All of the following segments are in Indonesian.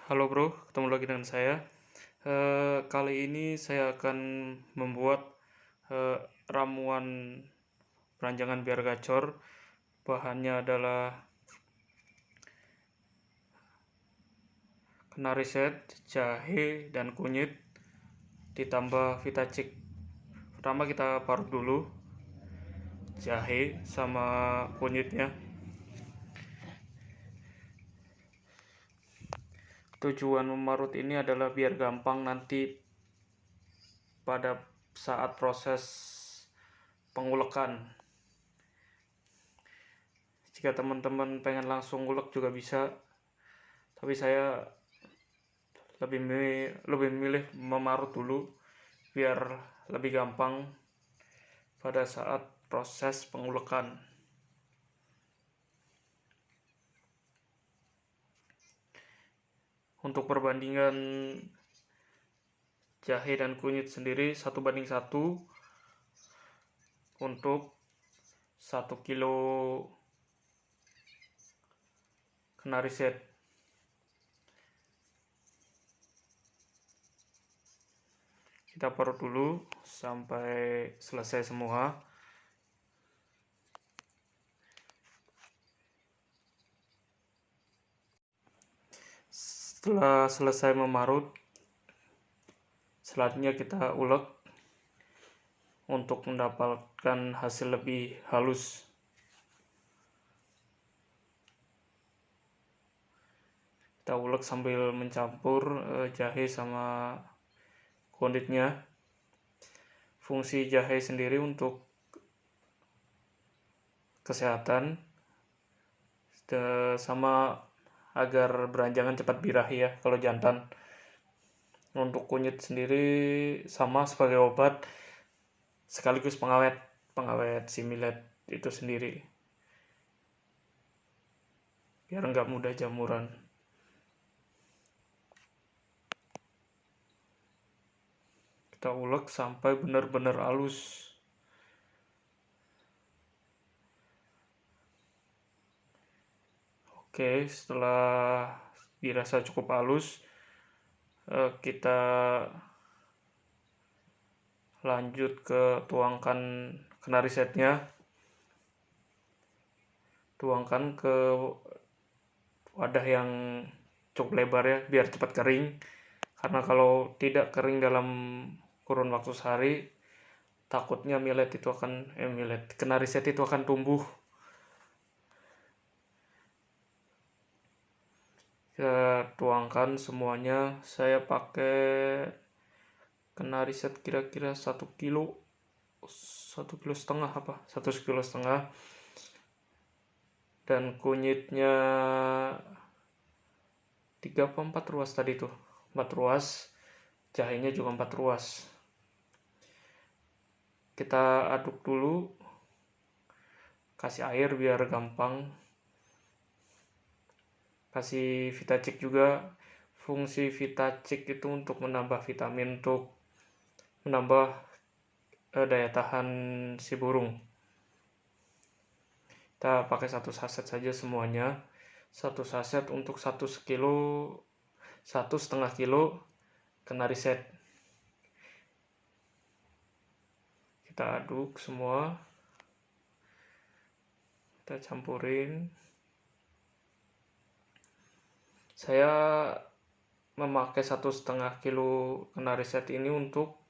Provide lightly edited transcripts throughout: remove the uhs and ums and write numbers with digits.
Halo bro, ketemu lagi dengan saya. Kali ini saya akan membuat eh, ramuan peranjangan biar gacor. Bahannya adalah kenari set, jahe, dan kunyit, ditambah vitacik. Pertama kita parut dulu jahe sama kunyitnya. Tujuan memarut ini adalah biar gampang nanti pada saat proses pengulekan. Jika teman-teman pengen langsung ngulek juga bisa, tapi saya lebih memilih memarut dulu biar lebih gampang pada saat proses pengulekan. Untuk perbandingan jahe dan kunyit sendiri 1:1 untuk 1 kilo kenari set. Kita parut dulu sampai selesai semua. Setelah selesai memarut, selanjutnya kita ulek untuk mendapatkan hasil lebih halus. Kita ulek sambil mencampur jahe sama kunyitnya. Fungsi jahe sendiri untuk kesehatan sama agar beranjangan cepat birahi ya kalau jantan. Untuk kunyit sendiri sama sebagai obat sekaligus pengawet si millet itu sendiri biar nggak mudah jamuran. Kita ulek sampai benar-benar halus. Oke, setelah dirasa cukup halus, kita lanjut ke tuangkan kenari setnya. Tuangkan ke wadah yang cukup lebar ya, biar cepat kering. Karena kalau tidak kering dalam kurun waktu sehari, takutnya kenari set itu akan tumbuh. Kita tuangkan semuanya. Saya pakai kenari set kira-kira 1 kilo, 1,5 kilo apa? 1,5 kilo. Dan kunyitnya 3 atau 4 ruas tadi tuh. 4 ruas. Jahenya juga 4 ruas. Kita aduk dulu. Kasih air biar gampang. Kasih vitacik juga. Fungsi vitacik itu untuk menambah vitamin, untuk menambah daya tahan si burung. Kita pakai 1 saset saja semuanya. 1 saset untuk 1,5 kilo kenari set. Kita aduk semua. Kita campurin. Saya memakai 1,5 kilo kenari set ini untuk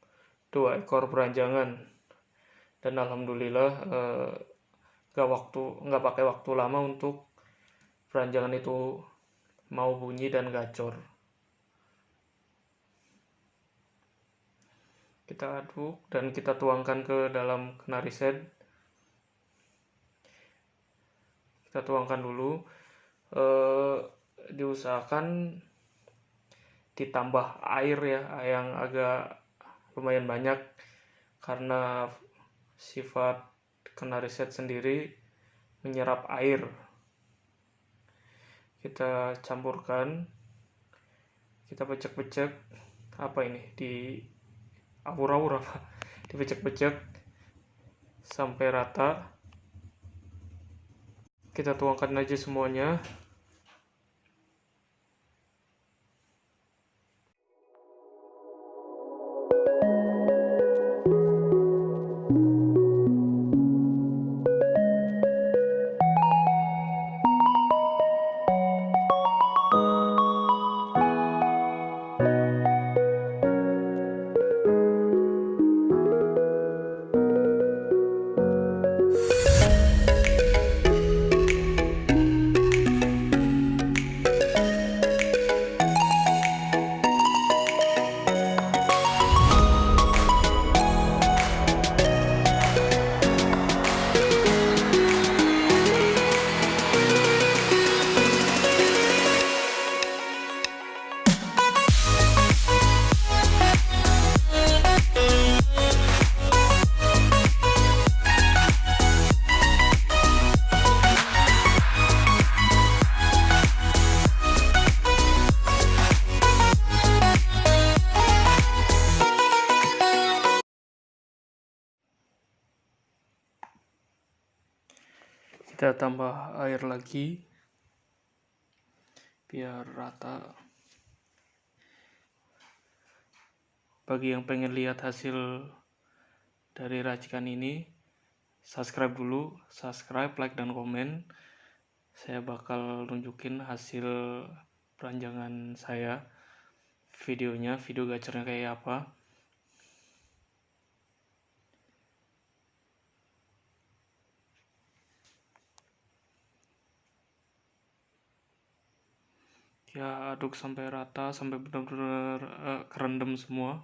2 ekor beranjangan. Dan alhamdulillah nggak pakai waktu lama untuk beranjangan itu mau bunyi dan gacor. Kita aduk dan kita tuangkan ke dalam kenari set. Kita tuangkan dulu. Diusahakan ditambah air ya, yang agak lumayan banyak karena sifat kenari set sendiri menyerap air. Kita campurkan, kita pecek-pecek di awur-awur dipecek-pecek sampai rata. Kita tuangkan aja semuanya. Kita tambah air lagi biar rata. Bagi yang pengen lihat hasil dari racikan ini, subscribe dulu, like dan komen. Saya bakal nunjukin hasil peranjangan saya, videonya, video gacernya kayak apa. Ya, aduk sampai rata, sampai benar-benar kerendam semua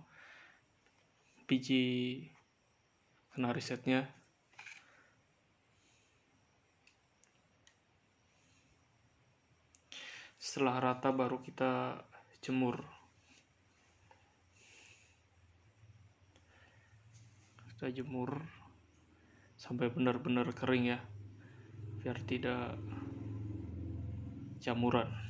biji kena risetnya. Setelah rata baru kita jemur. Kita jemur sampai benar-benar kering ya, biar tidak jamuran.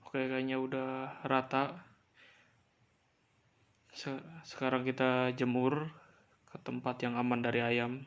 Oke, kayaknya udah rata. Sekarang kita jemur ke tempat yang aman dari ayam.